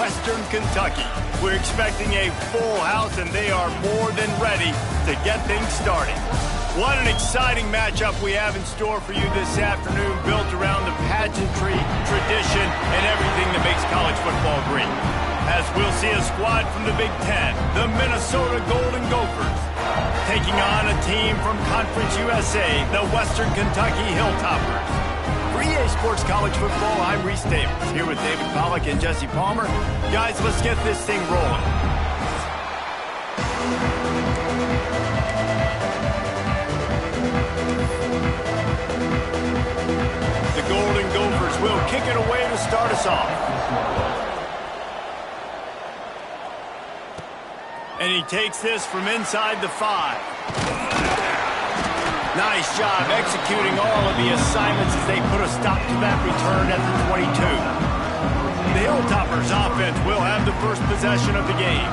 Western Kentucky. We're expecting a full house, and they are more than ready to get things started. What an exciting matchup we have in store for you this afternoon, built around the pageantry, tradition, and everything that makes college football great. As we'll see a squad from the Big Ten, the Minnesota Golden Gophers, taking on a team from Conference USA, the Western Kentucky Hilltoppers. For EA Sports College Football, I'm Reese Davis, here with David Pollack and Jesse Palmer. Guys, let's get this thing rolling. The Golden Gophers will kick it away to start us off. And he takes this from inside the 5. Nice job executing all of the assignments as they put a stop to that return at the 22. The Hilltoppers offense will have the first possession of the game.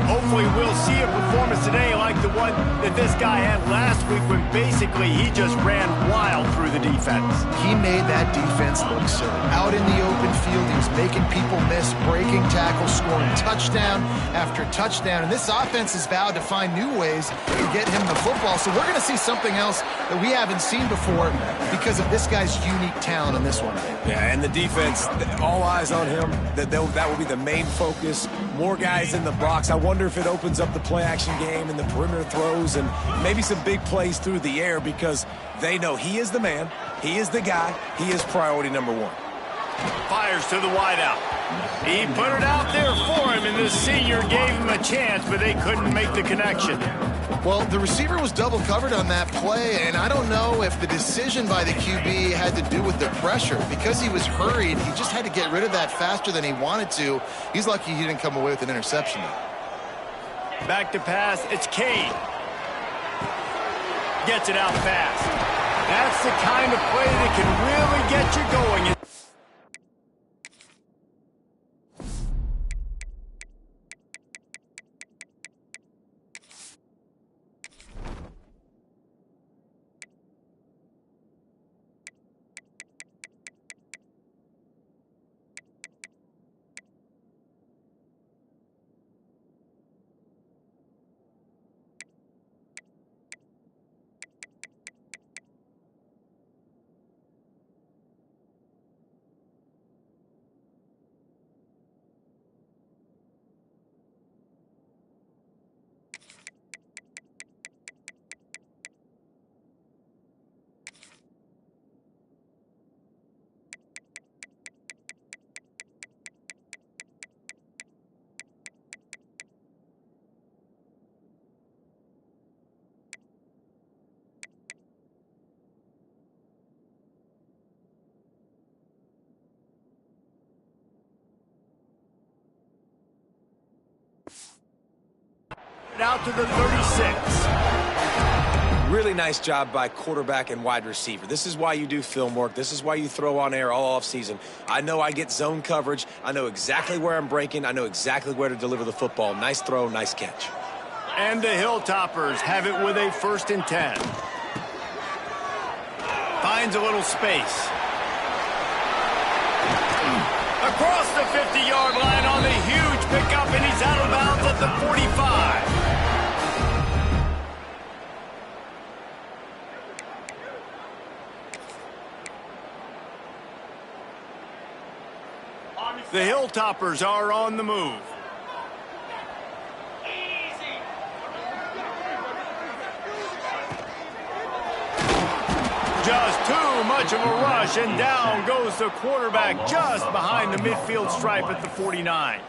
Hopefully we'll see a performance today like the one that this guy had last week when basically he just ran wild through the defense. He made that defense look silly. Out in the open field, he was making people miss, breaking tackles, scoring touchdown after touchdown. And this offense has vowed to find new ways to get him the football. So we're going to see something else that we haven't seen before because of this guy's unique talent in this one. Yeah, and the defense, all eyes on him. That will be the main focus. More guys in the box. I wonder if it opens up the play-action game and the perimeter throws and maybe some big plays through the air because they know he is the man, he is the guy, he is priority number 1. Fires to the wideout. He put it out there for him, and the senior gave him a chance, but they couldn't make the connection. Well, the receiver was double covered on that play, and I don't know if the decision by the QB had to do with the pressure. Because he was hurried, he just had to get rid of that faster than he wanted to. He's lucky he didn't come away with an interception. Back to pass, it's Kane. Gets it out fast. That's the kind of play that can really get you going. Out to the 36. Really nice job by quarterback and wide receiver. This is why you do film work. This is why you throw on air all off season. I know I get zone coverage. I know exactly where I'm breaking. I know exactly where to deliver the football. Nice throw, nice catch. And the Hilltoppers have it with a 1st and 10. Finds a little space. Across the 50-yard line on the huge pickup, and he's out of bounds at the 45. The Hilltoppers are on the move. Just too much of a rush, and down goes the quarterback just behind the midfield stripe at the 49.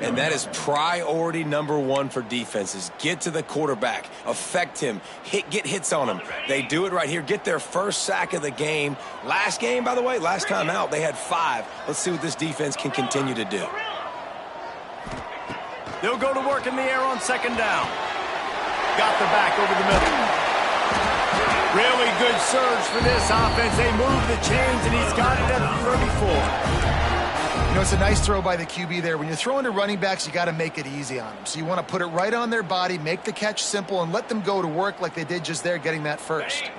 And that is priority number 1 for defenses. Get to the quarterback, affect him, get hits on him. They do it right here. Get their first sack of the game. Last game, by the way, last time out, they had 5. Let's see what this defense can continue to do. They'll go to work in the air on 2nd down. Got the back over the middle. Really good surge for this offense. They move the chains, and he's got it at the 34. You know, it's a nice throw by the QB there. When you're throwing to running backs, you got to make it easy on them. So you want to put it right on their body, make the catch simple, and let them go to work like they did just there, getting that first.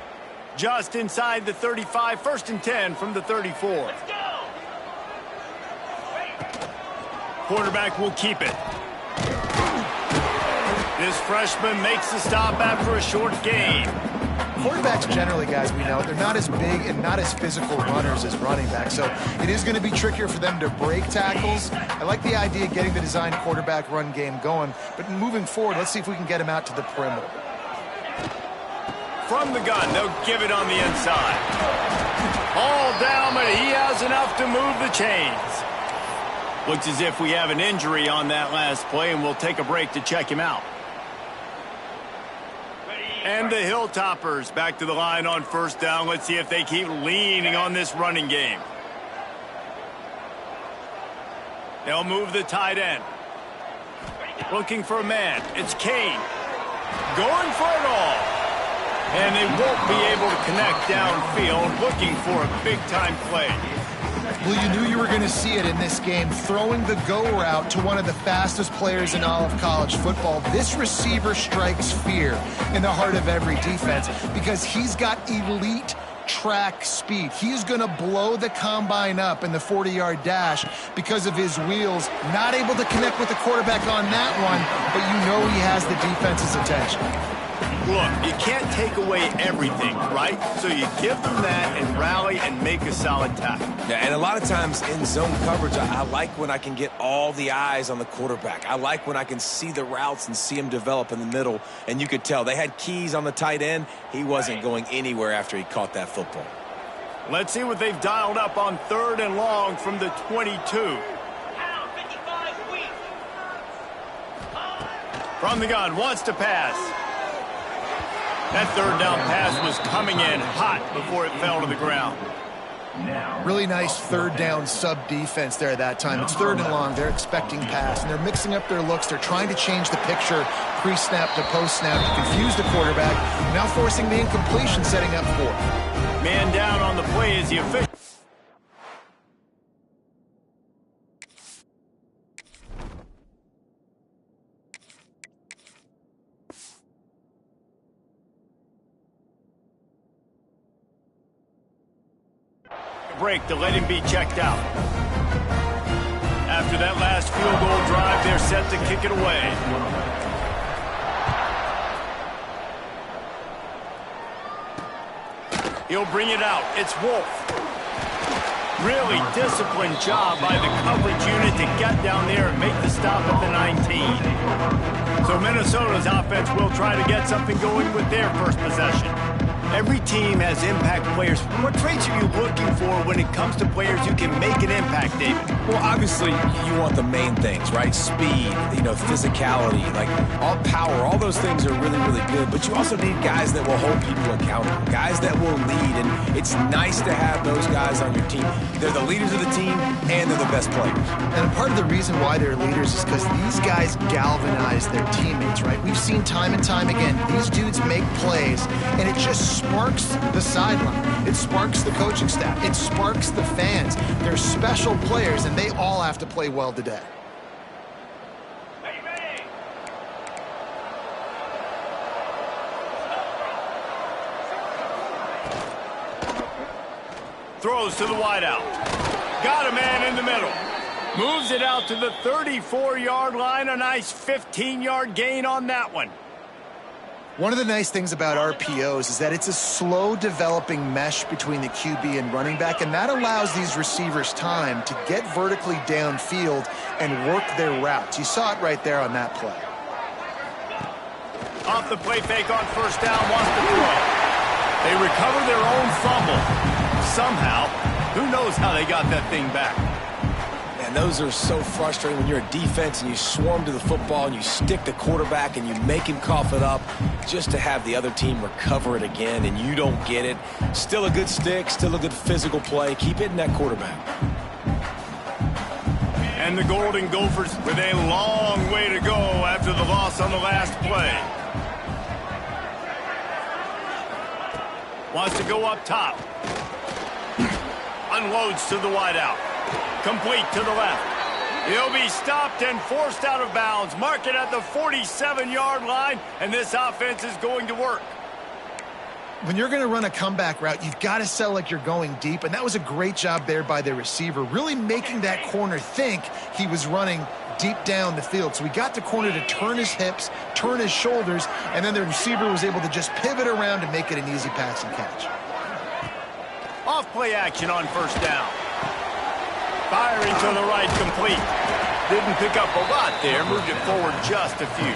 Just inside the 35, 1st and 10 from the 34. Quarterback will keep it. This freshman makes the stop after a short gain. Quarterbacks generally, guys, we know, they're not as big and not as physical runners as running backs, so it is going to be trickier for them to break tackles. I like the idea of getting the design quarterback run game going, but moving forward, let's see if we can get him out to the perimeter. From the gun, they'll give it on the inside. All down, but he has enough to move the chains. Looks as if we have an injury on that last play, and we'll take a break to check him out. And the Hilltoppers back to the line on first down. Let's see if they keep leaning on this running game. They'll move the tight end. Looking for a man. It's Kane. Going for it all. And they won't be able to connect downfield, looking for a big-time play. Well, you knew you were going to see it in this game, throwing the go route to one of the fastest players in all of college football. This receiver strikes fear in the heart of every defense because he's got elite track speed. He's going to blow the combine up in the 40-yard dash because of his wheels. Not able to connect with the quarterback on that one, but you know he has the defense's attention. Look, you can't take away everything, right? So you give them that and rally and make a solid tackle. Yeah, and a lot of times in zone coverage, I like when I can get all the eyes on the quarterback. I like when I can see the routes and see him develop in the middle. And you could tell they had keys on the tight end. He wasn't going anywhere after he caught that football. Let's see what they've dialed up on 3rd and long from the 22. From the gun, wants to pass. That 3rd down pass was coming in hot before it fell to the ground. Really nice 3rd down sub-defense there that time. It's 3rd and long. They're expecting pass, and they're mixing up their looks. They're trying to change the picture pre-snap to post-snap to confuse the quarterback, now forcing the incompletion, setting up 4th. Man down on the play is the official. Break to let him be checked out. After that last field goal drive, they're set to kick it away. He'll bring it out. It's Wolf. Really disciplined job by the coverage unit to get down there and make the stop at the 19. So Minnesota's offense will try to get something going with their first possession. Every team has impact players. What traits are you looking for when it comes to players who can make an impact, David? Well, obviously, you want the main things, right? Speed, physicality, like all power, all those things are really, really good. But you also need guys that will hold people accountable, guys that will lead. And it's nice to have those guys on your team. They're the leaders of the team, and they're the best players. And part of the reason why they're leaders is because these guys galvanize their teammates, right? We've seen time and time again, these dudes make plays, and it just sparks the sideline. It sparks the coaching staff. It sparks the fans. They're special players, and they all have to play well today. Throws to the wideout. Got a man in the middle. Moves it out to the 34-yard line. A nice 15-yard gain on that one. One of the nice things about RPOs is that it's a slow developing mesh between the QB and running back, and that allows these receivers time to get vertically downfield and work their routes. You saw it right there on that play. Off the play fake on first down, wants to throw. They recover their own fumble. Somehow, who knows how they got that thing back. And those are so frustrating when you're a defense and you swarm to the football and you stick the quarterback and you make him cough it up just to have the other team recover it again and you don't get it. Still a good stick, still a good physical play. Keep hitting that quarterback. And the Golden Gophers with a long way to go after the loss on the last play. Wants to go up top. Unloads to the wideout. Complete to the left. He'll be stopped and forced out of bounds. Mark it at the 47-yard line, and this offense is going to work. when you're going to run a comeback route, you've got to sell like you're going deep, and that was a great job there by the receiver, really making that corner think he was running deep down the field. So he got the corner to turn his hips, turn his shoulders, and then the receiver was able to just pivot around and make it an easy pass and catch. Off play action on first down. Firing to the right, complete. Didn't pick up a lot there, moved it forward just a few.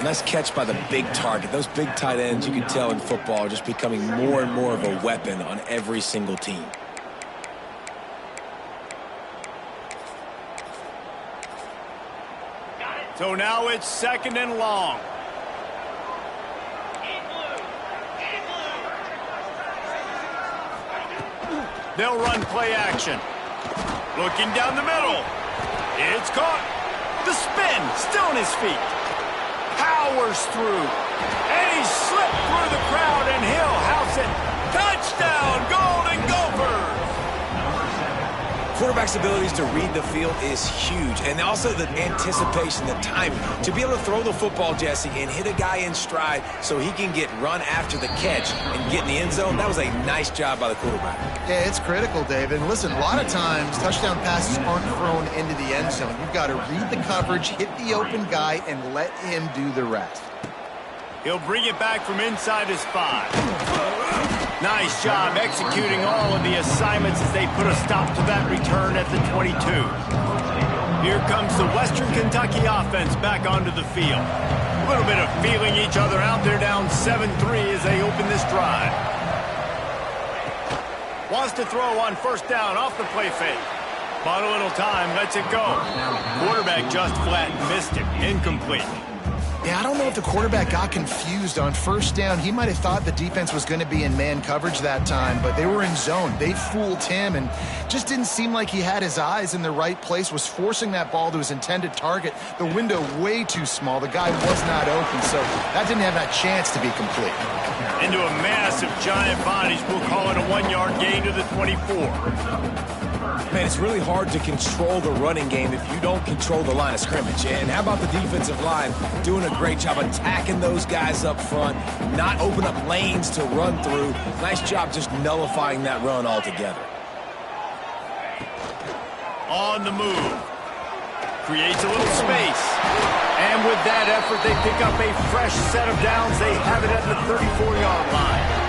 Nice catch by the big target. Those big tight ends, you can tell in football, are just becoming more and more of a weapon on every single team. So now it's 2nd and long. They'll run play action. Looking down the middle. It's caught. The spin, still on his feet. Powers through. And he slipped through the crowd, and he'll house it. Touchdown, Golden Gophers! Quarterback's abilities to read the field is huge, and also the anticipation, the timing. To be able to throw the football, Jesse, and hit a guy in stride so he can get run after the catch and get in the end zone, that was a nice job by the quarterback. Yeah, it's critical, David. And listen, a lot of times touchdown passes aren't thrown into the end zone. You've got to read the coverage, hit the open guy, and let him do the rest. He'll bring it back from inside his 5. Nice job executing all of the assignments as they put a stop to that return at the 22. Here comes the Western Kentucky offense back onto the field. A little bit of feeling each other out there, down 7-3 as they open this drive. Wants to throw on first down off the play fake. Bought a little time, lets it go. Quarterback just flat missed it. Incomplete. Yeah, I don't know if the quarterback got confused on first down. He might have thought the defense was going to be in man coverage that time, but they were in zone. They fooled him and just didn't seem like he had his eyes in the right place, was forcing that ball to his intended target. The window way too small. The guy was not open, so that didn't have that chance to be complete. Into a massive giant bodies. We'll call it a 1-yard gain to the 24. Man, it's really hard to control the running game if you don't control the line of scrimmage. And how about the defensive line doing a great job attacking those guys up front, not open up lanes to run through. Nice job just nullifying that run altogether. On the move. Creates a little space. And with that effort, they pick up a fresh set of downs. They have it at the 34-yard line.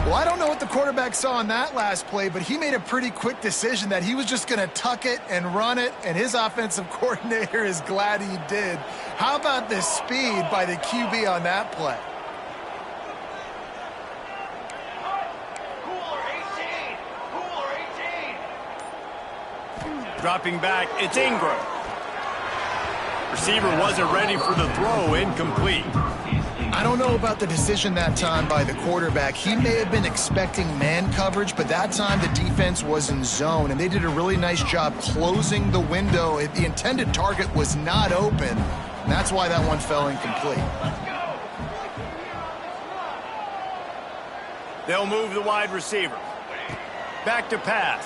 Well, I don't know what the quarterback saw on that last play, but he made a pretty quick decision that he was just going to tuck it and run it, and his offensive coordinator is glad he did. How about the speed by the QB on that play? Dropping back, it's Ingram. Receiver wasn't ready for the throw, incomplete. I don't know about the decision that time by the quarterback. He may have been expecting man coverage, but that time the defense was in zone, and they did a really nice job closing the window. The intended target was not open, and that's why that one fell incomplete. They'll move the wide receiver. Back to pass.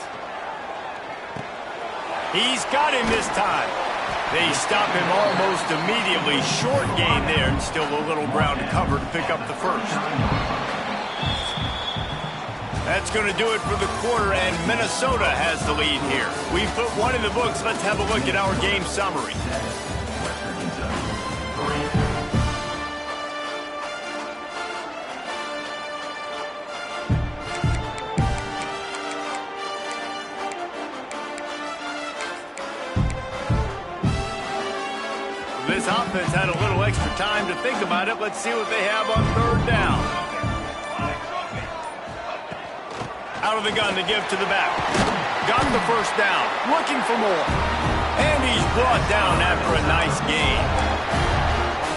He's got him this time. They stop him almost immediately. Short gain there, and still a little ground to cover to pick up the first. That's going to do it for the quarter, and Minnesota has the lead here. We've put one in the books. Let's have a look at our game summary. This offense had a little extra time to think about it. Let's see what they have on third down. Out of the gun to give to the back. Got the first down. Looking for more. And he's brought down after a nice gain.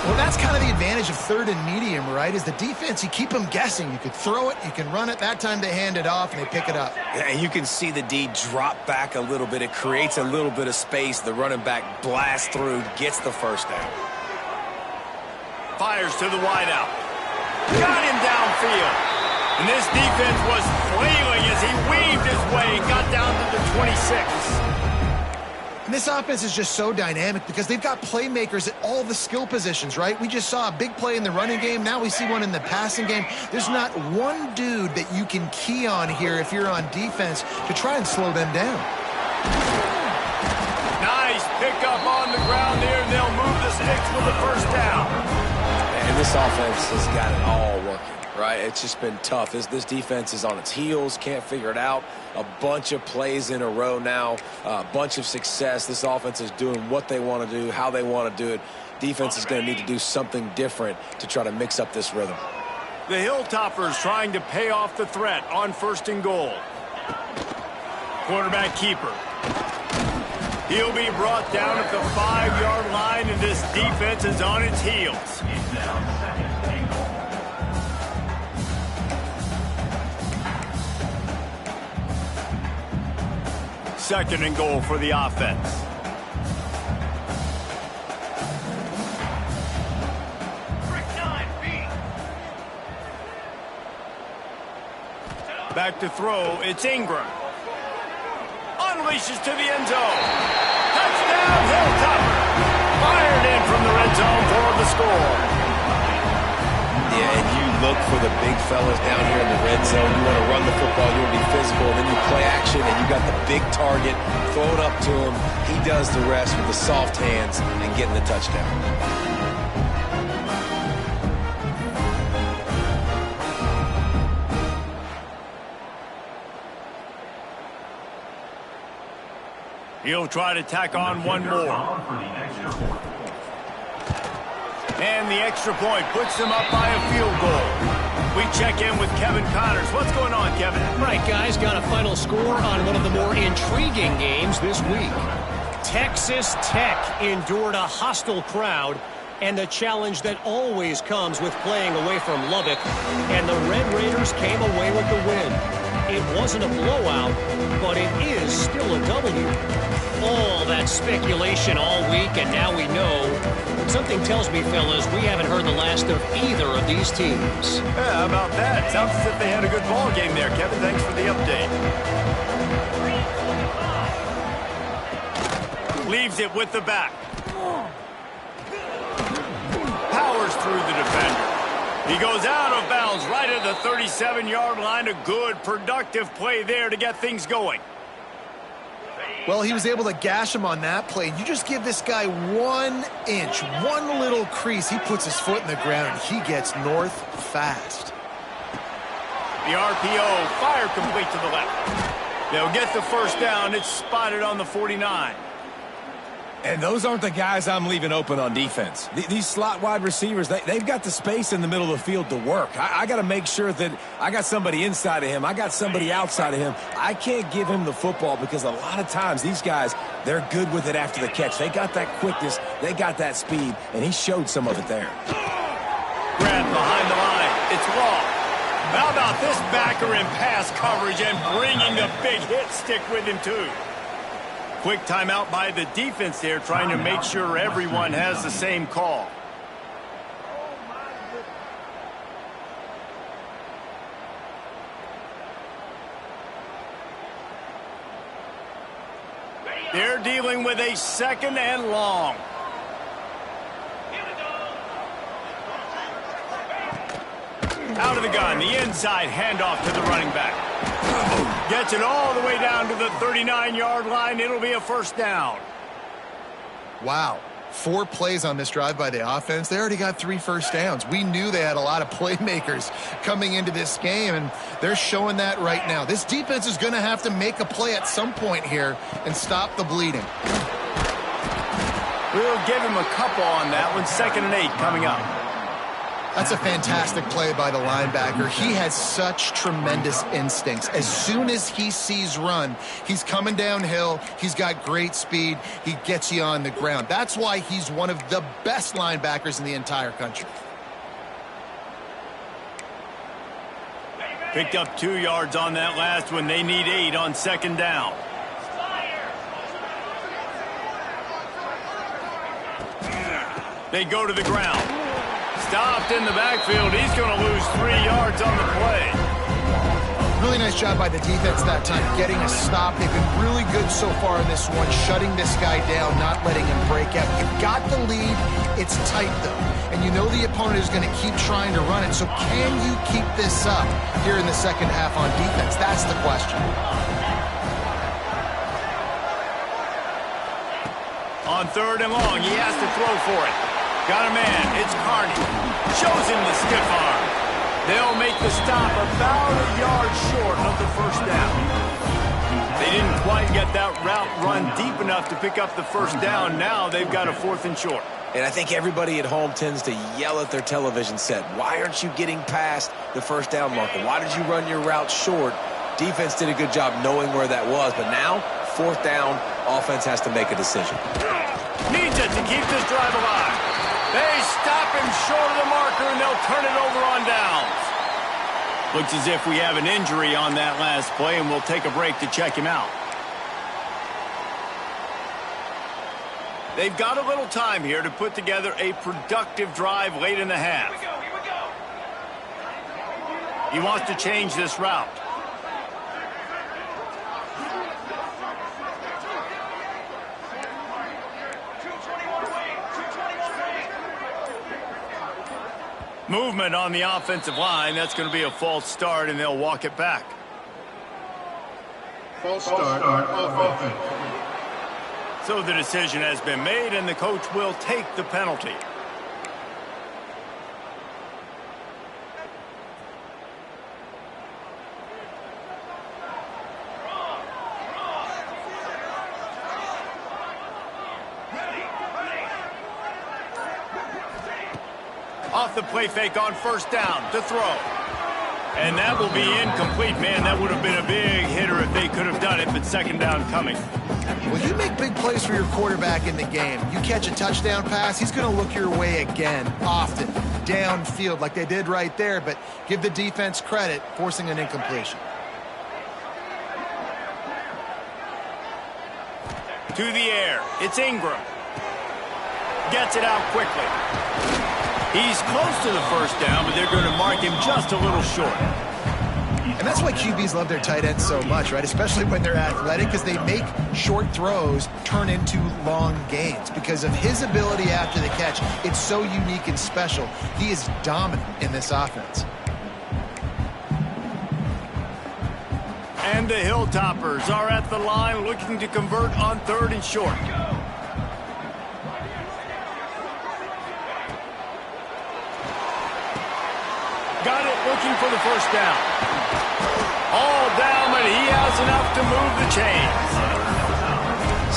Well, that's kind of the advantage of third and medium, right? Is the defense, you keep them guessing. You could throw it, you can run it. That time they hand it off and they pick it up. Yeah, and you can see the D drop back a little bit. It creates a little bit of space. The running back blasts through, gets the first down. Fires to the wideout. Got him downfield. And this defense was flailing as he weaved his way and got down to the 26. And this offense is just so dynamic because they've got playmakers at all the skill positions, right? We just saw a big play in the running game. Now we see one in the passing game. There's not one dude that you can key on here if you're on defense to try and slow them down. Nice pickup on the ground there, and they'll move the sticks with the first down. And this offense has got it all working, right? It's just been tough. This defense is on its heels, can't figure it out. A bunch of plays in a row now, a bunch of success. This offense is doing what they want to do, how they want to do it. Defense is going to need to do something different to try to mix up this rhythm. The Hilltoppers trying to pay off the threat on 1st and goal. Quarterback keeper. He'll be brought down at the 5-yard line, and this defense is on its heels. Second and goal for the offense. Back to throw, it's Ingram. Unleashes to the end zone. Touchdown, Hilltopper. Fired in from the red zone for the score. Yeah, and you look for the big fellas down here in the red zone. You want to run the football, you want to be physical, and then you play action, and you got the big target, throw it up to him. He does the rest with the soft hands and getting the touchdown. He'll try to tack on one more. And the extra point puts them up by a field goal. We check in with Kevin Connors. What's going on, Kevin? Right, guys, got a final score on one of the more intriguing games this week. Texas Tech endured a hostile crowd and the challenge that always comes with playing away from Lubbock, and the Red Raiders came away with the win. It wasn't a blowout, but it is still a W. All that speculation all week, and now we know. Something tells me, fellas, we haven't heard the last of either of these teams. Yeah, how about that? Sounds as if they had a good ball game there, Kevin. Thanks for the update. Leaves it with the back. Powers through the defender. He goes out of bounds right at the 37-yard line. A good, productive play there to get things going. Well, he was able to gash him on that play. You just give this guy 1 inch, one little crease. He puts his foot in the ground, and he gets north fast. The RPO, fire complete to the left. They'll get the first down. It's spotted on the 49. And those aren't the guys I'm leaving open on defense. These slot wide receivers, they've got the space in the middle of the field to work. I got to make sure that I got somebody inside of him. I got somebody outside of him. I can't give him the football because a lot of times these guys, they're good with it after the catch. They got that quickness. They got that speed, and he showed some of it there. Grab behind the line. It's long. How about this backer in pass coverage and bringing the big hit stick with him, too? Quick timeout by the defense there, trying to make sure everyone has the same call. They're dealing with a 2nd and long. Out of the gun, the inside handoff to the running back. Gets it all the way down to the 39-yard line. It'll be a first down. Wow. 4 plays on this drive by the offense. They already got 3 first downs. We knew they had a lot of playmakers coming into this game, and they're showing that right now. This defense is going to have to make a play at some point here and stop the bleeding. We'll give him a couple on that one. 2nd and 8 coming up. That's a fantastic play by the linebacker. He has such tremendous instincts. As soon as he sees run, he's coming downhill. He's got great speed. He gets you on the ground. That's why he's one of the best linebackers in the entire country. Picked up 2 yards on that last one. They need 8 on 2nd down. They go to the ground. Stopped in the backfield. He's going to lose 3 yards on the play. Really nice job by the defense that time, getting a stop. They've been really good so far in this one, shutting this guy down, not letting him break out. You've got the lead. It's tight, though. And you know the opponent is going to keep trying to run it. So can you keep this up here in the second half on defense? That's the question. On 3rd and long, he has to throw for it. Got a man. It's Carney. Shows him the stiff arm. They'll make the stop about a yard short of the first down. They didn't quite get that route run deep enough to pick up the first down. Now they've got a 4th and short. And I think everybody at home tends to yell at their television set. Why aren't you getting past the first down marker? Why did you run your route short? Defense did a good job knowing where that was. But now, 4th down, offense has to make a decision. Needs it to keep this drive alive. They stop him short of the marker, and they'll turn it over on downs. Looks as if we have an injury on that last play, and we'll take a break to check him out. They've got a little time here to put together a productive drive late in the half. Here we go. He wants to change this route. Movement on the offensive line. That's going to be a false start, and they'll walk it back. False start of offense. So the decision has been made, and the coach will take the penalty. Off the play fake on 1st down to throw. And that will be incomplete. Man, that would have been a big hitter if they could have done it, but 2nd down coming. Well, you make big plays for your quarterback in the game. You catch a touchdown pass, he's going to look your way again, often, downfield like they did right there, but give the defense credit, forcing an incompletion. To the air. It's Ingram. Gets it out quickly. He's close to the 1st down, but they're going to mark him just a little short. And that's why QBs love their tight ends so much, right? Especially when they're athletic, because they make short throws turn into long gains. Because of his ability after the catch, it's so unique and special. He is dominant in this offense. And the Hilltoppers are at the line looking to convert on 3rd and short. Got it, looking for the 1st down. All down, but he has enough to move the chains.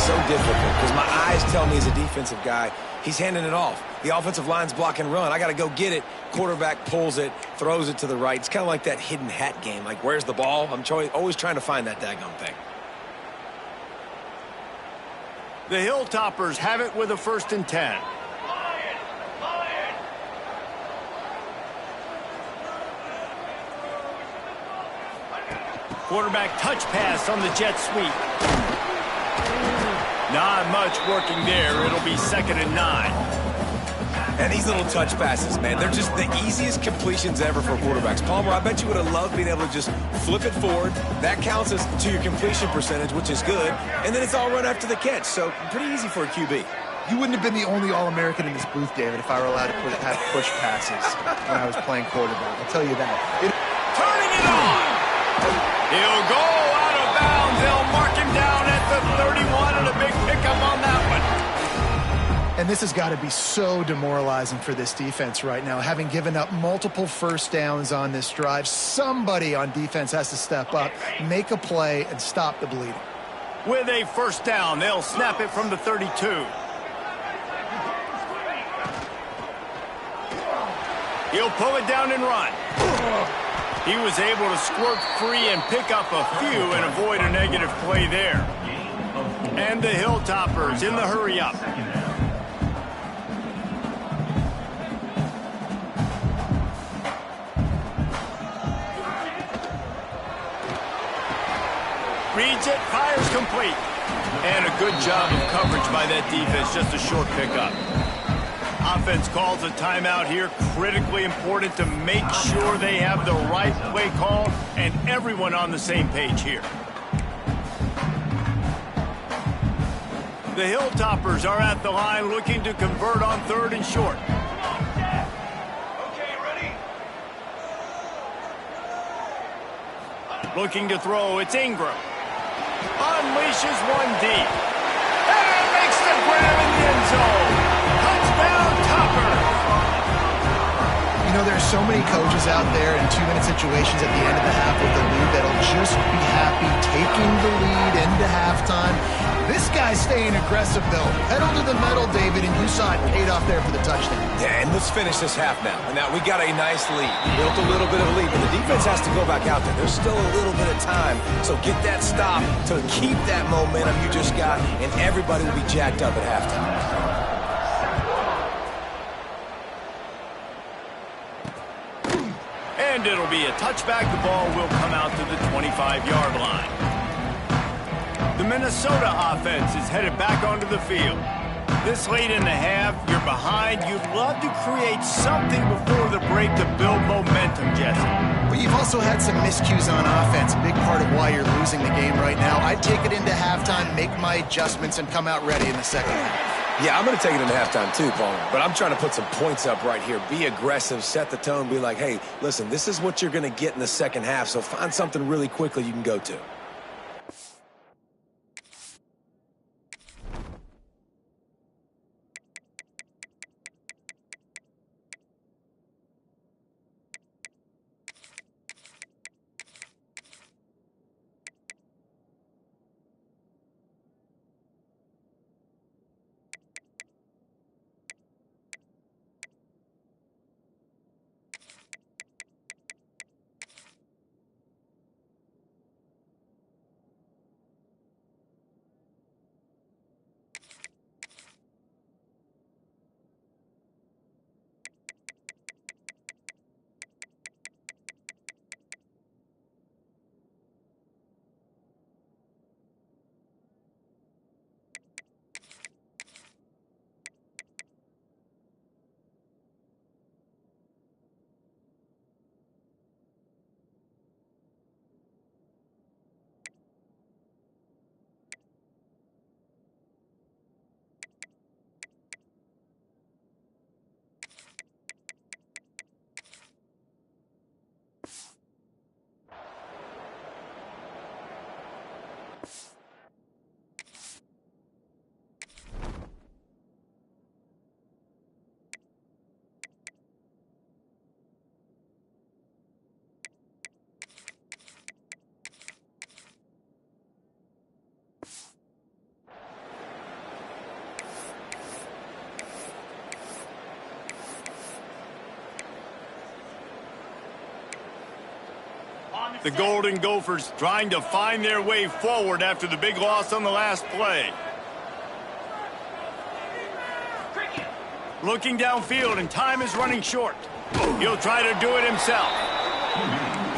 So difficult because my eyes tell me as a defensive guy, he's handing it off. The offensive line's block and run. I got to go get it. Quarterback pulls it, throws it to the right. It's kind of like that hidden hat game. Like, where's the ball? I'm always trying to find that daggone thing. The Hilltoppers have it with a 1st and 10. Quarterback touch pass on the jet sweep. Not much working there. It'll be 2nd and 9. And these little touch passes, man, they're just the easiest completions ever for quarterbacks. Palmer, I bet you would have loved being able to just flip it forward. That counts as to your completion percentage, which is good. And then it's all run after the catch. So pretty easy for a QB. You wouldn't have been the only All-American in this booth, David, if I were allowed to have push passes when I was playing quarterback. I'll tell you that. Turning it on. He'll go out of bounds. They'll mark him down at the 31, and a big pickup on that one. And this has got to be so demoralizing for this defense right now. Having given up multiple 1st downs on this drive, somebody on defense has to step up, make a play, and stop the bleeding. With a 1st down, they'll snap it from the 32. He'll pull it down and run. He was able to squirt free and pick up a few and avoid a negative play there. And the Hilltoppers in the hurry-up. Reads it, fires complete. And a good job of coverage by that defense, just a short pickup. Offense calls a timeout here. Critically important to make sure they have the right play call and everyone on the same page here. The Hilltoppers are at the line looking to convert on 3rd and short. Okay, ready? Looking to throw, it's Ingram. Unleashes one deep. And makes the grab in the end zone. Touchdown, Toppers! You know, there's so many coaches out there in 2-minute situations at the end of the half with the lead that'll just be happy taking the lead into halftime. This guy's staying aggressive, though. Pedal to the metal, David, and you saw it paid off there for the touchdown. Yeah, and let's finish this half now. And now we got a nice lead. Built a little bit of a lead, but the defense has to go back out there. There's still a little bit of time. So get that stop to keep that momentum you just got, and everybody will be jacked up at halftime. And it'll be a touchback. The ball will come out to the 25-yard line. The Minnesota offense is headed back onto the field. This late in the half, you're behind. You'd love to create something before the break to build momentum, Jesse. But you've also had some miscues on offense, a big part of why you're losing the game right now. I'd take it into halftime, make my adjustments, and come out ready in the second half. Yeah, I'm going to take it into halftime too, Paul. But I'm trying to put some points up right here. Be aggressive, set the tone, be like, hey, listen, this is what you're going to get in the second half, so find something really quickly you can go to. The Golden Gophers trying to find their way forward after the big loss on the last play. Looking downfield, and time is running short. He'll try to do it himself.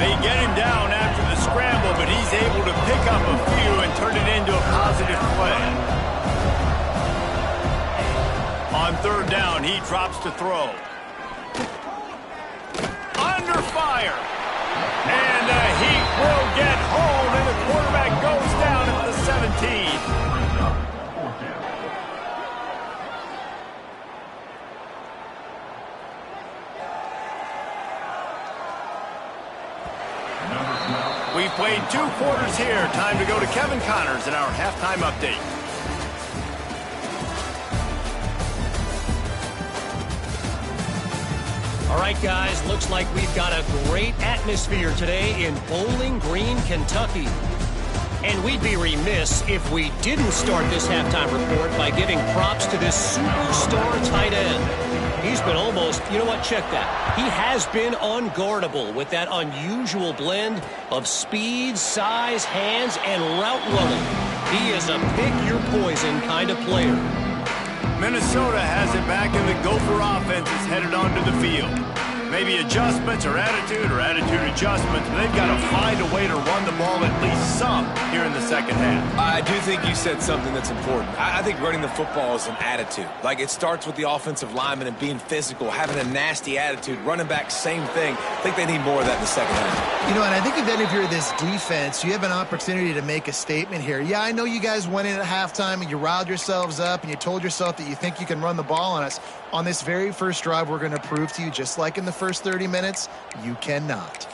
They get him down after the scramble, but he's able to pick up a few and turn it into a positive play. On 3rd down, he drops to throw. Under fire. And the Heat will get home, and the quarterback goes down at the 17. We've played 2 quarters here. Time to go to Kevin Connors in our halftime update. All right, guys, looks like we've got a great atmosphere today in Bowling Green, Kentucky. And we'd be remiss if we didn't start this halftime report by giving props to this superstar tight end. He's been almost, you know what, check that. He has been unguardable with that unusual blend of speed, size, hands, and route running. He is a pick-your-poison kind of player. Minnesota has it back, and the Gopher offense is headed onto the field. Maybe adjustments or attitude adjustments, but they've got to find a way to run the ball at least some here in the second half. I do think you said something that's important. I think running the football is an attitude. Like, it starts with the offensive lineman and being physical, having a nasty attitude. Running back, same thing. I think they need more of that in the second half. You know, and I think if you're this defense, you have an opportunity to make a statement here. Yeah, I know you guys went in at halftime and you riled yourselves up and you told yourself that you think you can run the ball on us. On this very first drive, we're going to prove to you, just like in the first 30 minutes, you cannot.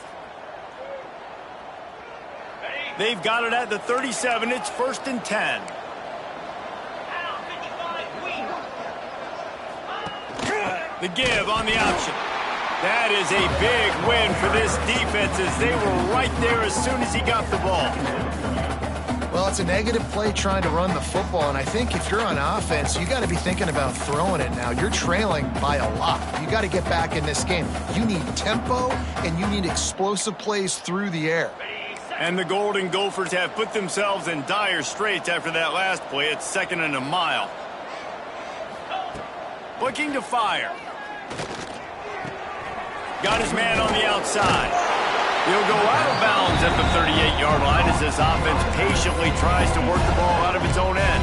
They've got it at the 37. It's 1st and 10. The give on the option. That is a big win for this defense, as they were right there as soon as he got the ball. Well, it's a negative play trying to run the football, and I think if you're on offense, you got to be thinking about throwing it now. You're trailing by a lot. You got to get back in this game. You need tempo, and you need explosive plays through the air. And the Golden Gophers have put themselves in dire straits after that last play. It's 2nd and a mile. Looking to fire. Got his man on the outside. He'll go out of bounds at the 38-yard line as this offense patiently tries to work the ball out of its own end.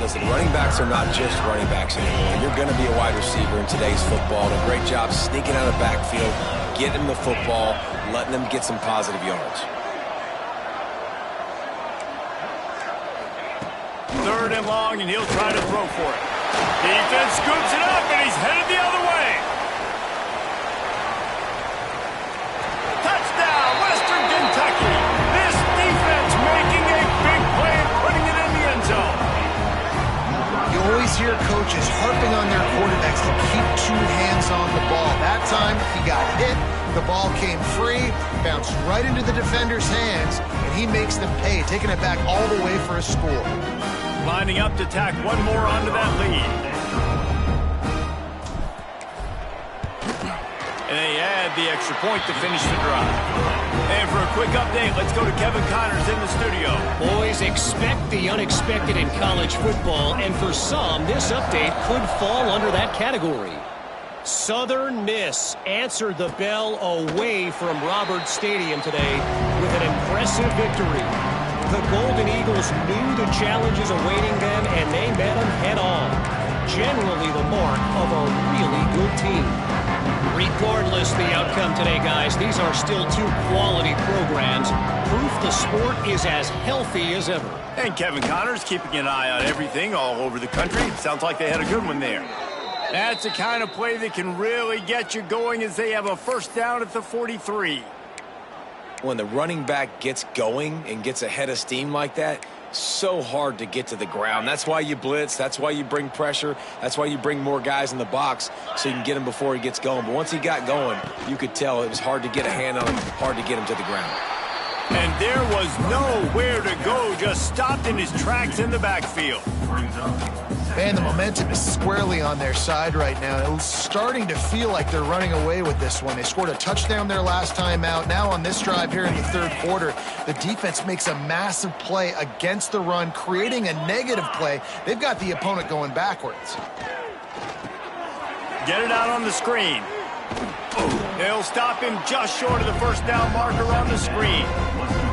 Listen, running backs are not just running backs anymore. You're going to be a wide receiver in today's football. And a great job sneaking out of the backfield, getting the football, letting them get some positive yards. 3rd and long, and he'll try to throw for it. Defense scoops it up, and he's headed the other way. Touchdown, Western Kentucky. This defense making a big play and putting it in the end zone. You always hear coaches harping on their quarterbacks to keep 2 hands on the ball. That time, he got hit. The ball came free, bounced right into the defender's hands, and he makes them pay, taking it back all the way for a score. Lining up to tack one more onto that lead. And they add the extra point to finish the drive. And for a quick update, let's go to Kevin Connors in the studio. Boys, expect the unexpected in college football, and for some, this update could fall under that category. Southern Miss answered the bell away from Roberts Stadium today with an impressive victory. The Golden Eagles knew the challenges awaiting them, and they met them head-on. Generally the mark of a really good team. Regardless the outcome today, guys, these are still 2 quality programs. Proof the sport is as healthy as ever. And Kevin Connors keeping an eye on everything all over the country. Sounds like they had a good one there. That's the kind of play that can really get you going, as they have a 1st down at the 43. When the running back gets going and gets ahead of steam like that, so hard to get to the ground. That's why you blitz. That's why you bring pressure. That's why you bring more guys in the box so you can get him before he gets going. But once he got going, you could tell it was hard to get a hand on him, hard to get him to the ground. And there was nowhere to go, just stopped in his tracks in the backfield. Man, the momentum is squarely on their side right now. It's starting to feel like they're running away with this one. They scored a touchdown their last time out. Now on this drive here in the 3rd quarter, the defense makes a massive play against the run, creating a negative play. They've got the opponent going backwards. Get it out on the screen. They'll stop him just short of the 1st down marker on the screen.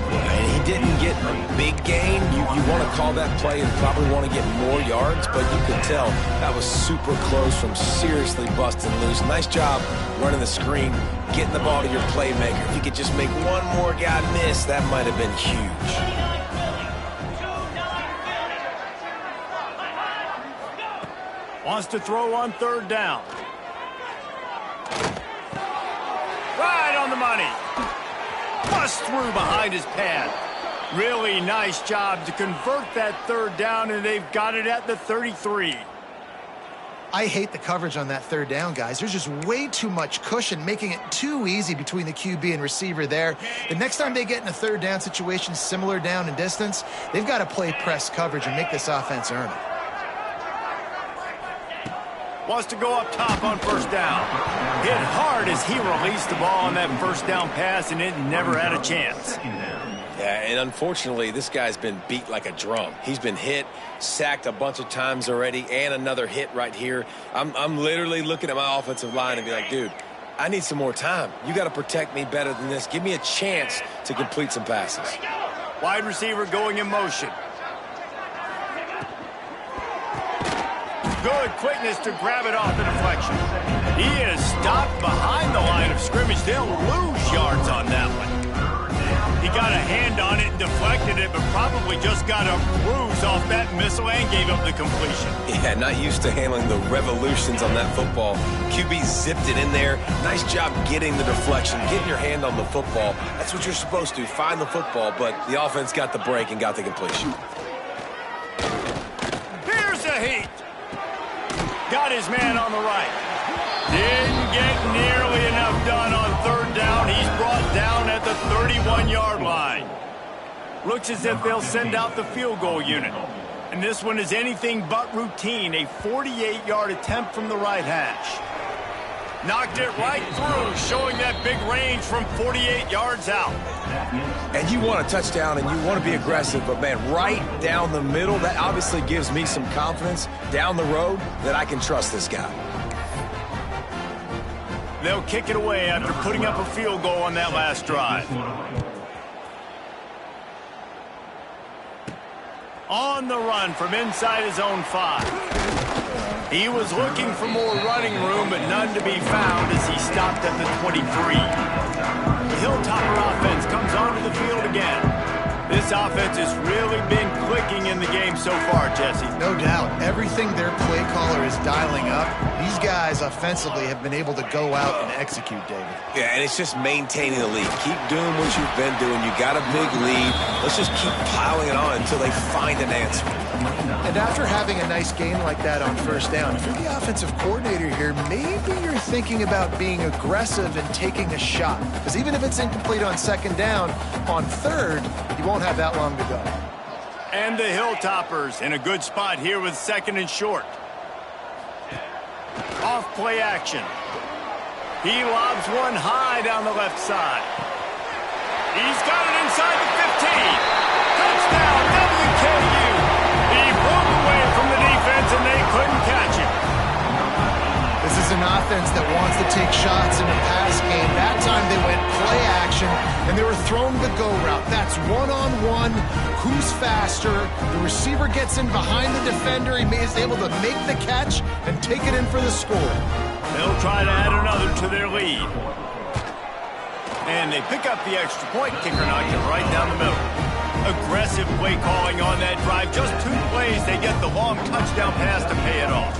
And he didn't get a big gain. You want to call that play and probably want to get more yards, but you could tell that was super close from seriously busting loose. Nice job running the screen, getting the ball to your playmaker. If you could just make one more guy miss, that might have been huge. Wants to throw on 3rd down. Right on the money. Bust through behind his pad. Really nice job to convert that 3rd down, and they've got it at the 33. I hate the coverage on that 3rd down, guys. There's just way too much cushion, making it too easy between the QB and receiver there. The next time they get in a 3rd down situation, similar down and distance, they've got to play press coverage and make this offense earn it. Wants to go up top on 1st down. Hit hard as he released the ball on that 1st down pass, and it never had a chance. Yeah, and unfortunately, this guy's been beat like a drum. He's been hit, sacked a bunch of times already, and another hit right here. I'm literally looking at my offensive line and be like, dude, I need some more time. You got to protect me better than this. Give me a chance to complete some passes. Wide receiver going in motion. Good quickness to grab it off the deflection. He is stopped behind the line of scrimmage. They'll lose yards on that one. He got a hand on it and deflected it, but probably just got a bruise off that missile and gave up the completion. Yeah, not used to handling the revolutions on that football. QB zipped it in there. Nice job getting the deflection, getting your hand on the football. That's what you're supposed to, find the football, but the offense got the break and got the completion. Here's a heat. Got his man on the right. Didn't get nearly enough done on third down. He's brought down at the 31-yard line. Looks as if they'll send out the field goal unit. And this one is anything but routine. A 48-yard attempt from the right hash. Knocked it right through, showing that big range from 48 yards out. And you want a touchdown and you want to be aggressive, but man, right down the middle, that obviously gives me some confidence down the road that I can trust this guy. They'll kick it away after putting up a field goal on that last drive. On the run from inside his own 5. He was looking for more running room, but none to be found as he stopped at the 23. The Hilltopper offense comes onto the field again. This offense has really been clicking in the game so far, Jesse. No doubt. Everything their play caller is dialing up, these guys offensively have been able to go out and execute, David. Yeah, and it's just maintaining the lead. Keep doing what you've been doing. You got a big lead. Let's just keep piling it on until they find an answer. And after having a nice game like that on first down, if you're the offensive coordinator here, maybe you're thinking about being aggressive and taking a shot. Because even if it's incomplete on second down, on third, you won't have that long to go. And the Hilltoppers in a good spot here with second and short. Off play action. He lobs one high down the left side. He's got it inside the 15. Touchdown, WKU. He broke away from the defense and they couldn't catch him. This is an offense that wants to take shots in the pass game. That time they went play action, and they were throwing the go route. That's one-on-one. Who's faster? The receiver gets in behind the defender. He is able to make the catch and take it in for the score. They'll try to add another to their lead. And they pick up the extra point. Kicker knocked it right down the middle. Aggressive play calling on that drive. Just 2 plays, they get the long touchdown pass to pay it off.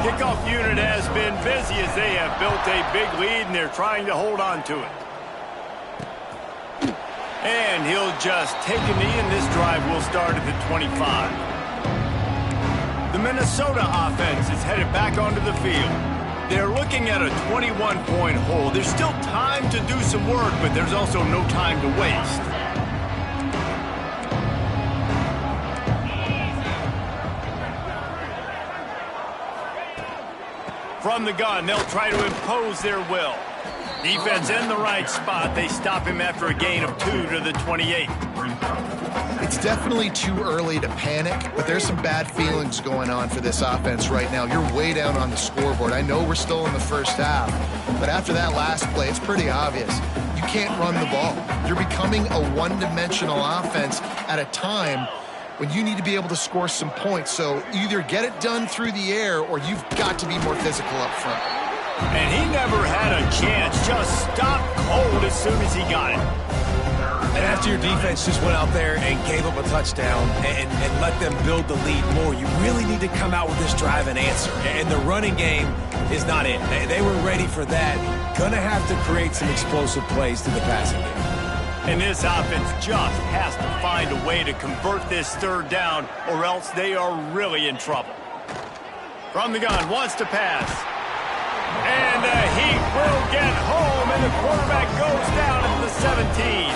Kickoff unit has been busy as they have built a big lead and they're trying to hold on to it. And he'll just take a knee and this drive will start at the 25. The Minnesota offense is headed back onto the field. They're looking at a 21-point hole. There's still time to do some work, but there's also no time to waste. From the gun, they'll try to impose their will. Defense in the right spot. They stop him after a gain of 2 to the 28. It's definitely too early to panic, but there's some bad feelings going on for this offense right now. You're way down on the scoreboard. I know we're still in the first half, but after that last play, it's pretty obvious. You can't run the ball. You're becoming a one-dimensional offense at a time when you need to be able to score some points. So either get it done through the air or you've got to be more physical up front. And he never had a chance. Just stopped cold as soon as he got it. And after your defense just went out there and gave up a touchdown and let them build the lead more, you really need to come out with this drive and answer. And the running game is not it. They were ready for that. Gonna have to create some explosive plays through the passing game. And this offense just has to find a way to convert this third down or else they are really in trouble. From the gun, wants to pass. And he will get home, and the quarterback goes down at the 17.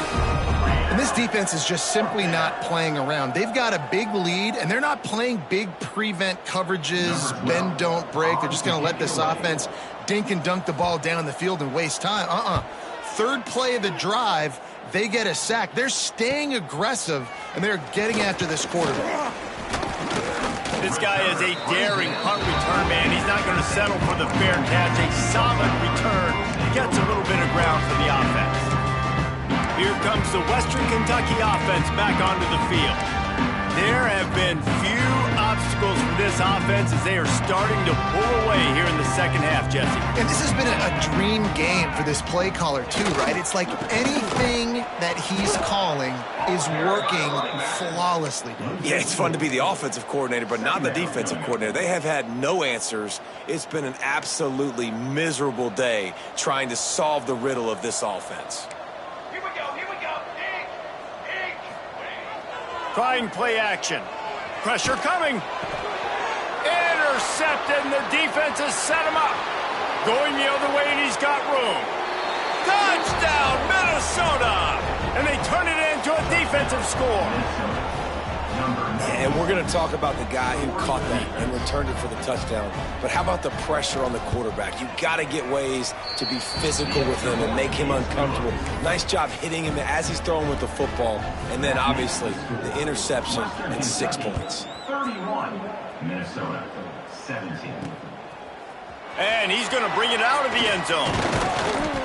And this defense is just simply not playing around. They've got a big lead, and they're not playing big prevent coverages, bend, don't break. They're just going to let this offense dink and dunk the ball down the field and waste time. Third play of the drive, they get a sack. They're staying aggressive, and they're getting after this quarterback. This guy is a daring punt return man. He's not going to settle for the fair catch. A solid return gets a little bit of ground for the offense. Here comes the Western Kentucky offense back onto the field. There have been few obstacles for this offense as they are starting to pull away here in the second half, Jesse. And this has been a dream game for this play caller too, right? It's like anything that he's calling is working flawlessly. Yeah, it's fun to be the offensive coordinator, but not the defensive coordinator. They have had no answers. It's been an absolutely miserable day trying to solve the riddle of this offense. Trying play action. Pressure coming. Intercepted, and the defense has set him up. Going the other way, and he's got room. Touchdown, Minnesota! And they turn it into a defensive score. And we're going to talk about the guy who caught that and returned it for the touchdown. But how about the pressure on the quarterback? You've got to get ways to be physical with him and make him uncomfortable. Nice job hitting him as he's throwing with the football. And then, obviously, the interception and 6 points. 31, Minnesota, 17. And he's going to bring it out of the end zone.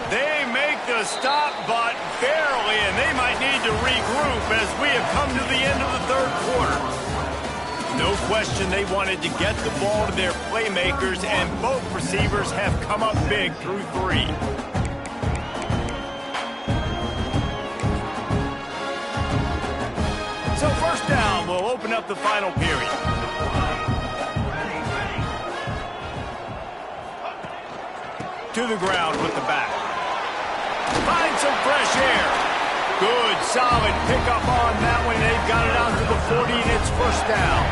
They make the stop, but barely, and they might need to regroup as we have come to the end of the third quarter. No question they wanted to get the ball to their playmakers, and both receivers have come up big through 3. So first down will open up the final period. To the ground with the back. Find some fresh air. Good, solid pickup on that one. They've got it out to the 40, and it's first down.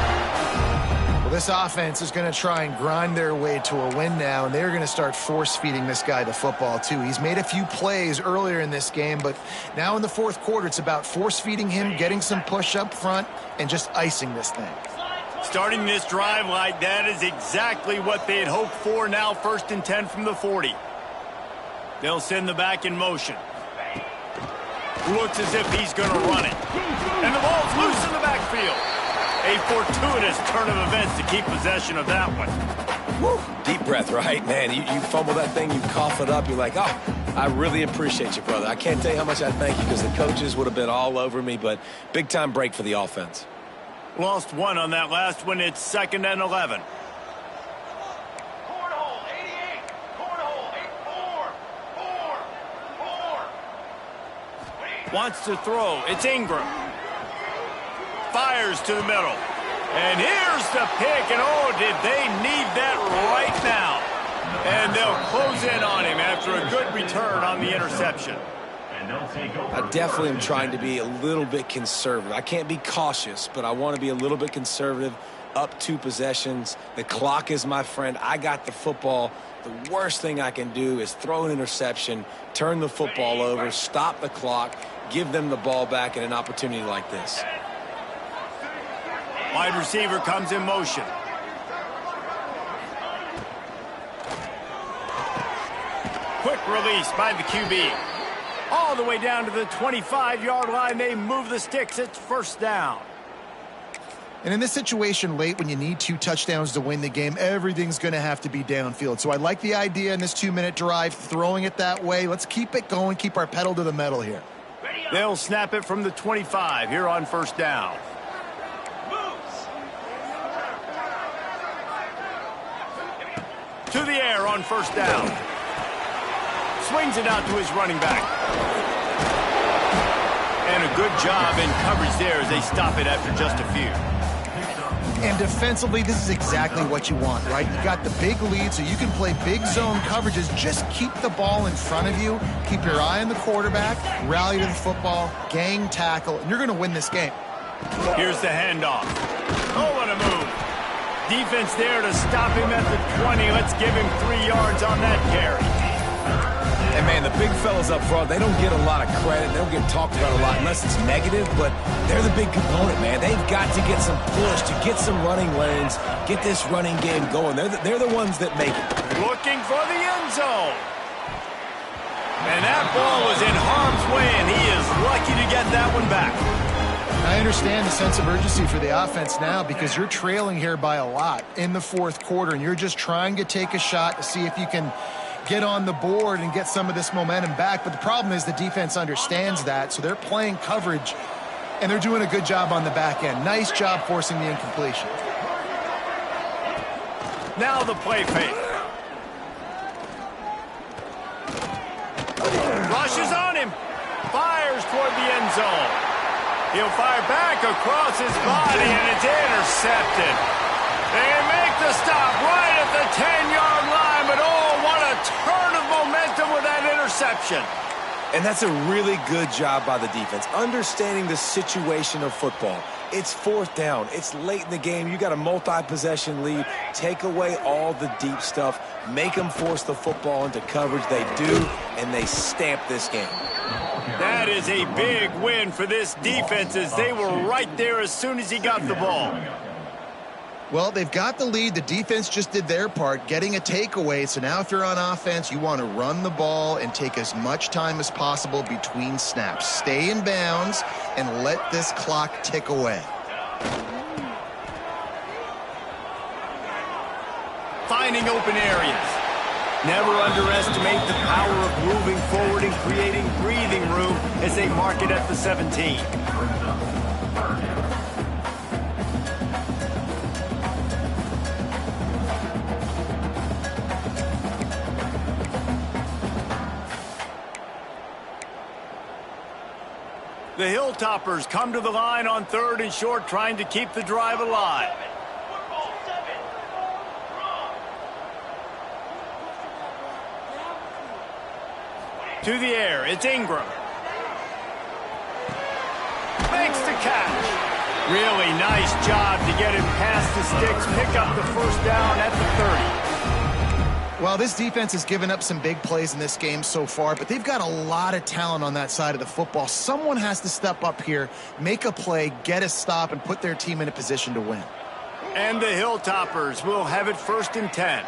Well, this offense is going to try and grind their way to a win now, and they're going to start force-feeding this guy the football, too. He's made a few plays earlier in this game, but now in the fourth quarter, it's about force-feeding him, getting some push up front, and just icing this thing. Starting this drive like that is exactly what they had hoped for. Now first and 10 from the 40. They'll send the back in motion. Looks as if he's going to run it. And the ball's loose in the backfield. A fortuitous turn of events to keep possession of that one. Woo. Deep breath, right? Man, you fumble that thing, you cough it up, you're like, oh, I really appreciate you, brother. I can't tell you how much I thank you because the coaches would have been all over me, but big-time break for the offense. Lost one on that last one. It's 2nd and 11. Cornhole, 88. Cornhole, 8-4. Wants to throw. It's Ingram. Fires to the middle. And here's the pick. And oh, did they need that right now. And they'll close in on him after a good return on the interception. I definitely am trying to be a little bit conservative. I can't be cautious, but I want to be a little bit conservative. Up 2 possessions. The clock is my friend. I got the football. The worst thing I can do is throw an interception, turn the football over, stop the clock, give them the ball back in an opportunity like this. Wide receiver comes in motion. Quick release by the QB. All the way down to the 25-yard line. They move the sticks. It's first down. And in this situation late when you need 2 touchdowns to win the game, everything's going to have to be downfield. So I like the idea in this 2-minute drive, throwing it that way. Let's keep it going, keep our pedal to the metal here. They'll snap it from the 25 here on first down. To the air on first down. Swings it out to his running back. And a good job in coverage there as they stop it after just a few. And defensively, this is exactly what you want, right? You got the big lead, so you can play big zone coverages. Just keep the ball in front of you. Keep your eye on the quarterback. Rally to the football. Gang tackle. And you're going to win this game. Here's the handoff. Oh, what a move. Defense there to stop him at the 20. Let's give him 3 yards on that carry. And, man, the big fellas up front, they don't get a lot of credit. They don't get talked about a lot unless it's negative, but they're the big component, man. They've got to get some push, to get some running lanes, get this running game going. They're the ones that make it. Looking for the end zone. And that ball was in harm's way, and he is lucky to get that one back. I understand the sense of urgency for the offense now because you're trailing here by a lot in the fourth quarter, and you're just trying to take a shot to see if you can get on the board and get some of this momentum back. But the problem is the defense understands that, so they're playing coverage, and they're doing a good job on the back end. Nice job forcing the incompletion. Now the play fake. Rushes on him. Fires toward the end zone. He'll fire back across his body, and it's intercepted. They make the stop right at the 10-yard line, but oh, what a turn of momentum with that interception. And that's a really good job by the defense, understanding the situation of football. It's fourth down. It's late in the game. You got a multi-possession lead. Take away all the deep stuff. Make them force the football into coverage. They do, and they stamp this game. That is a big win for this defense as they were right there as soon as he got the ball. Well, they've got the lead. The defense just did their part, getting a takeaway. So now if you're on offense, you want to run the ball and take as much time as possible between snaps. Stay in bounds and let this clock tick away. Finding open areas. Never underestimate the power of moving forward and creating breathing room as they mark it at the 17. The Hilltoppers come to the line on 3rd and short, trying to keep the drive alive. To the air, it's Ingram. Makes the catch. Really nice job to get him past the sticks, pick up the first down at the 30. Well, this defense has given up some big plays in this game so far, but they've got a lot of talent on that side of the football. Someone has to step up here, make a play, get a stop, and put their team in a position to win. And the Hilltoppers will have it 1st and 10.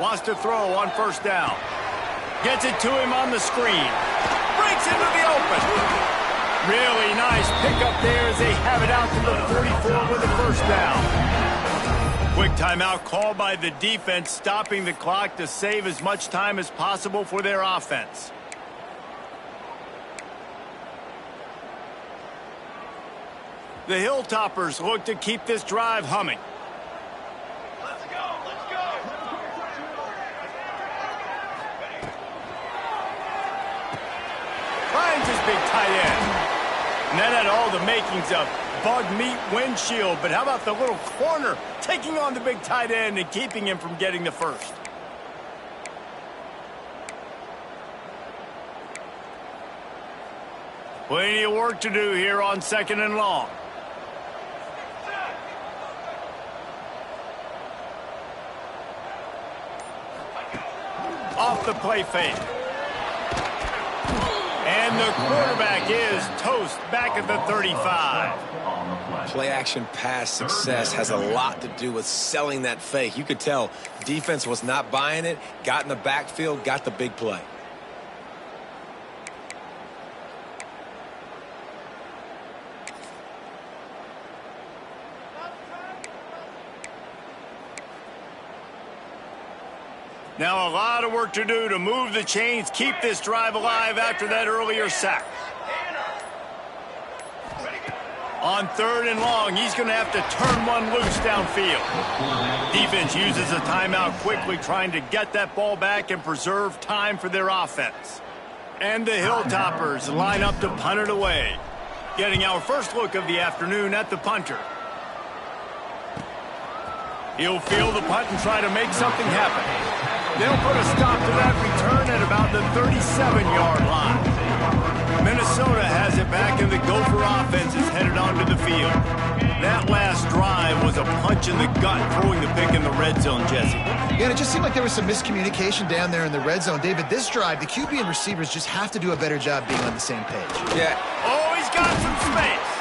Wants to throw on 1st down. Gets it to him on the screen. Breaks into the open. Really nice pickup there as they have it out to the 44 with the 1st down. Quick timeout called by the defense, stopping the clock to save as much time as possible for their offense. The Hilltoppers look to keep this drive humming. Let's go, let's go. Finds his big tight end. And that had all the makings of bug meat windshield. But how about the little corner taking on the big tight end and keeping him from getting the first? Plenty of work to do here on 2nd and long. Off the play fake. And the quarterback is toast back at the 35. Play action pass success has a lot to do with selling that fake. You could tell defense was not buying it, got in the backfield, got the big play. Now a lot of work to do to move the chains, keep this drive alive after that earlier sack. On 3rd and long, he's going to have to turn one loose downfield. Defense uses a timeout quickly, trying to get that ball back and preserve time for their offense. And the Hilltoppers line up to punt it away. Getting our first look of the afternoon at the punter. He'll field the punt and try to make something happen. They'll put a stop to that return at about the 37-yard line. Minnesota has it back, and the Gopher offense is headed onto the field. That last drive was a punch in the gut, throwing the pick in the red zone, Jesse. Yeah, and it just seemed like there was some miscommunication down there in the red zone. David, this drive, the QB and receivers just have to do a better job being on the same page. Yeah. Oh, he's got some space.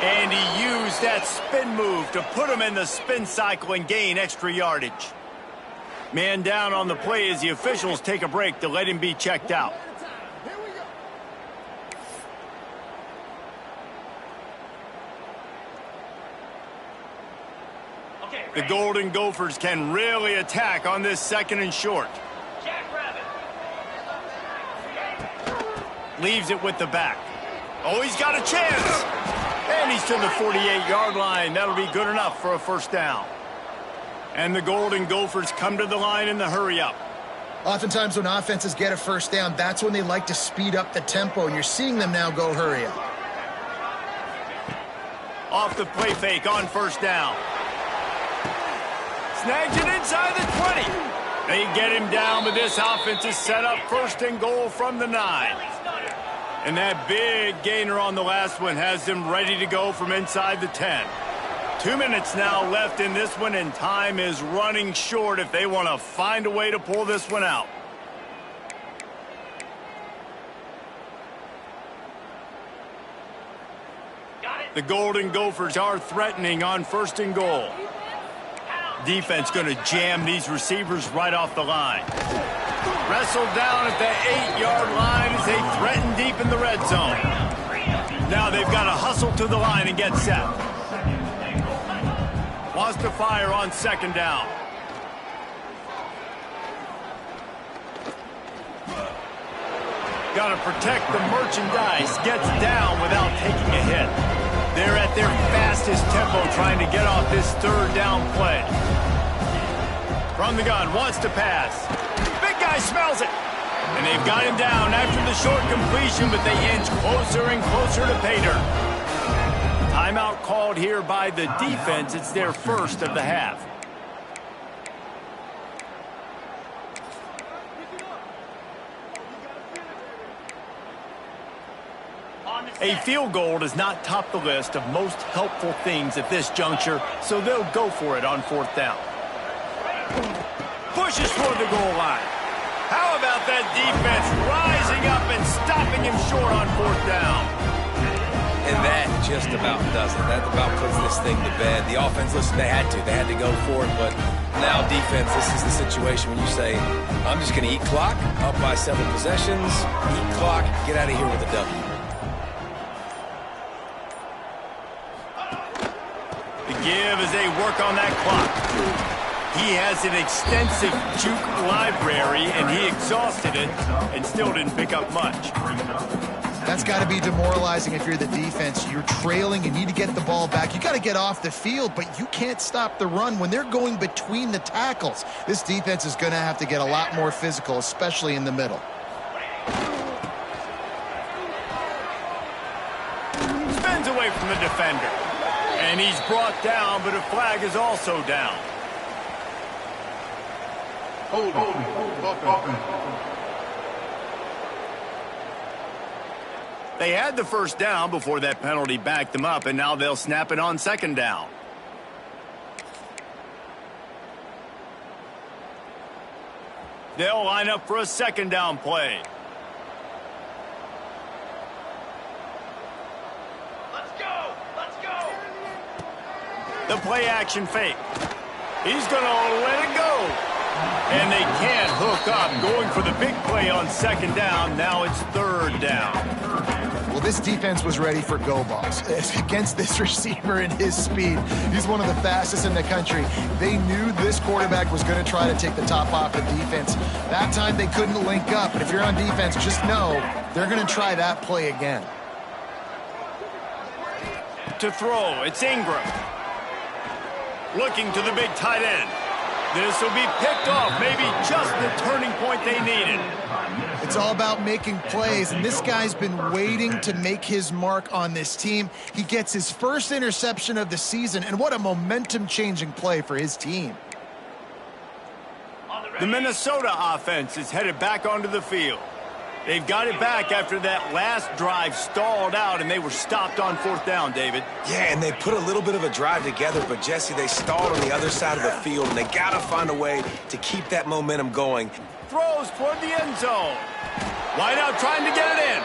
And he used that spin move to put him in the spin cycle and gain extra yardage. Man down on the play as the officials take a break to let him be checked out. The Golden Gophers can really attack on this 2nd and short. Leaves it with the back. Oh, he's got a chance. And he's to the 48-yard line. That'll be good enough for a 1st down. And the Golden Gophers come to the line in the hurry-up. Oftentimes when offenses get a 1st down, that's when they like to speed up the tempo, and you're seeing them now go hurry up. Off the play fake on 1st down. Snags it inside the 20. They get him down, but this offense is set up 1st and goal from the 9. And that big gainer on the last one has them ready to go from inside the 10. 2 minutes now left in this one, and time is running short if they want to find a way to pull this one out. The Golden Gophers are threatening on 1st and goal. Defense going to jam these receivers right off the line. Wrestled down at the 8-yard line as they threaten deep in the red zone. Now they've got to hustle to the line and get set. Wants to fire on 2nd down. Got to protect the merchandise. Gets down without taking a hit. They're at their fastest tempo trying to get off this 3rd down play. From the gun, wants to pass. Big guy smells it. And they've got him down after the short completion, but they inch closer and closer to pay dirt. Timeout called here by the defense. It's their 1st of the half. A field goal does not top the list of most helpful things at this juncture, so they'll go for it on 4th down. Pushes toward the goal line. How about that defense rising up and stopping him short on 4th down? And that just about does it. That about puts this thing to bed. The offense, listen, they had to go for it, but now defense, this is the situation when you say, I'm just going to eat clock, up by several possessions, eat clock, get out of here with a W. The give as they work on that clock. He has an extensive juke library, and he exhausted it and still didn't pick up much. That's got to be demoralizing if you're the defense. You're trailing, you need to get the ball back. You got to get off the field, but you can't stop the run when they're going between the tackles. This defense is going to have to get a lot more physical, especially in the middle. Spins away from the defender. And he's brought down, but a flag is also down. Hold on. They had the 1st down before that penalty backed them up, and now they'll snap it on 2nd down. They'll line up for a 2nd down play. Let's go. The play action fake. He's going to let it go. And they can't hook up. Going for the big play on 2nd down. Now it's 3rd down. Well, this defense was ready for go balls. Against this receiver and his speed, he's one of the fastest in the country. They knew this quarterback was going to try to take the top off the defense. That time they couldn't link up. But if you're on defense, just know they're going to try that play again. To throw, it's Ingram. Looking to the big tight end. This will be picked off, maybe just the turning point they needed. It's all about making plays, and this guy's been waiting to make his mark on this team. He gets his 1st interception of the season, and what a momentum-changing play for his team. The Minnesota offense is headed back onto the field. They've got it back after that last drive stalled out, and they were stopped on 4th down, David. Yeah, and they put a little bit of a drive together, but, Jesse, they stalled on the other side of the field, and they got to find a way to keep that momentum going. Throws toward the end zone. Wideout trying to get it in.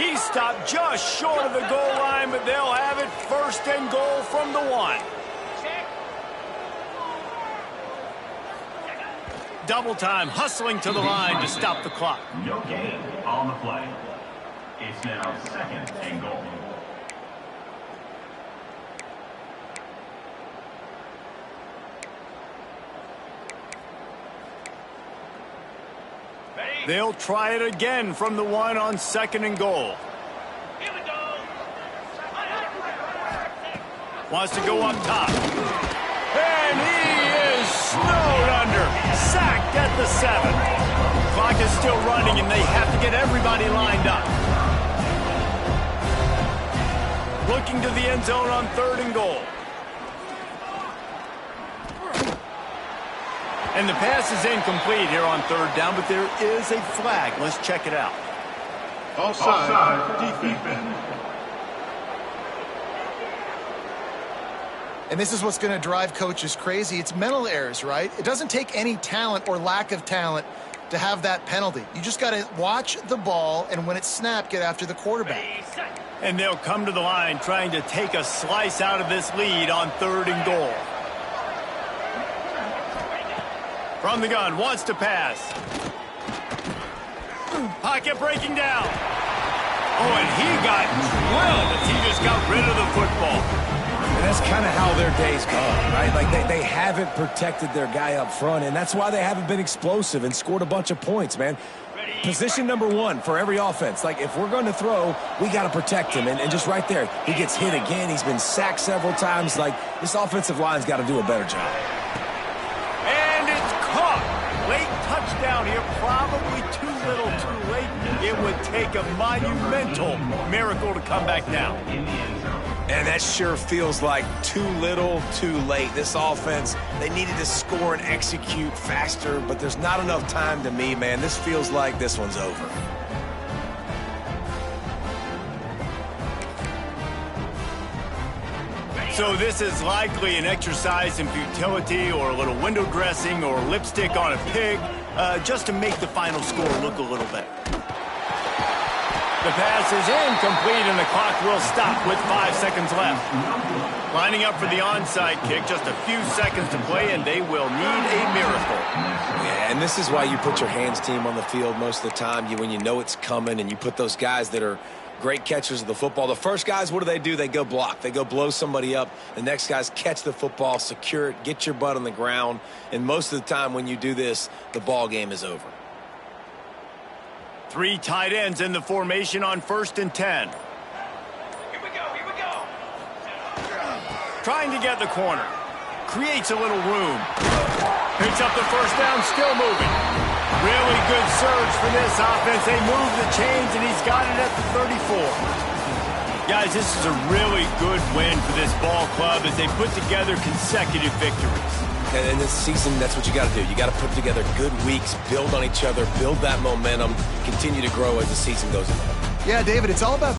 He stopped just short of the goal line, but they'll have it 1st and goal from the 1. Double time, hustling to the line to stop the clock. No gain on the play. It's now 2nd and goal. They'll try it again from the 1 on 2nd and goal. Wants to go up top. And he is snowed under. Sacked at the 7. Clock is still running, and they have to get everybody lined up. Looking to the end zone on 3rd and goal. And the pass is incomplete here on 3rd down, but there is a flag. Let's check it out. Offside, defense. And this is what's going to drive coaches crazy. It's mental errors, right? It doesn't take any talent or lack of talent to have that penalty. You just got to watch the ball, and when it's snapped, get after the quarterback. And they'll come to the line trying to take a slice out of this lead on 3rd and goal. From the gun, wants to pass. Pocket breaking down. Oh, and he got drilled as he just got rid of the football. And that's kind of how their day's gone, right? Like they haven't protected their guy up front, and that's why they haven't been explosive and scored a bunch of points, man. Position number 1 for every offense. Like, if we're going to throw, we got to protect him. And just right there, he gets hit again. He's been sacked several times. Like, this offensive line's got to do a better job. And it's caught. Late touchdown here. Probably too little too late. It would take a monumental miracle to come back down. And that sure feels like too little, too late. This offense, they needed to score and execute faster, but there's not enough time to me, man. This feels like this one's over. So this is likely an exercise in futility or a little window dressing or lipstick on a pig, just to make the final score look a little better. The pass is incomplete, and the clock will stop with 5 seconds left. Lining up for the onside kick, just a few seconds to play, and they will need a miracle. Yeah, and this is why you put your hands team on the field most of the time. When you know it's coming, and you put those guys that are great catchers of the football. The first guys, what do? They go block. They go blow somebody up. The next guys catch the football, secure it, get your butt on the ground. And most of the time when you do this, the ball game is over. 3 tight ends in the formation on 1st and 10. Here we go. Trying to get the corner. Creates a little room. Picks up the 1st down, still moving. Really good surge for this offense. They move the chains, and he's got it at the 34. Guys, this is a really good win for this ball club as they put together consecutive victories. And in this season, that's what you got to do. You got to put together good weeks, build on each other, build that momentum, continue to grow as the season goes on. Yeah, David, it's all about